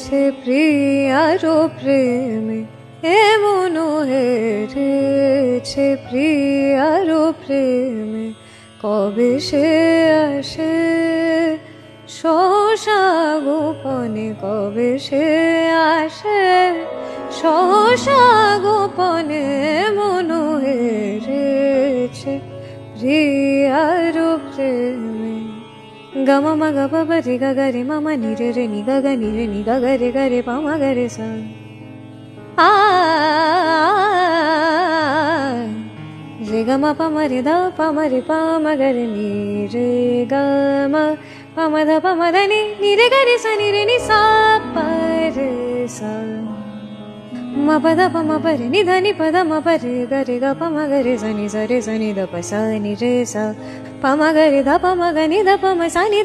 হেরেছে প্রিয়ারো প্রেমে, এমন হেরেছে প্রিয়ারো প্রেমে। কবে সে আসে সহসা গোপনে, কবে সে আসে সহসা গোপনে, মন হেরেছে প্রিয়ারো প্রেমে। গম ম গ প প রে গ গ রে ম ম নি রে রে নি গ গ নি রে নি গ গ রে গ রে প ম গ রে সা। আ রে গ ম প ম রে দ প ম রে প ম গ রে নি রে গ ম প ম ध प म ध नि নি রে গ রে সা নি রে নি সা প রে সা। ম प ध प म प रे नि ध नि प ध म प रे ग रे ग प म ग रे सा नि ध प सा नि रे सा प म ग रे ध प म ग नि ध प म सा नि ध।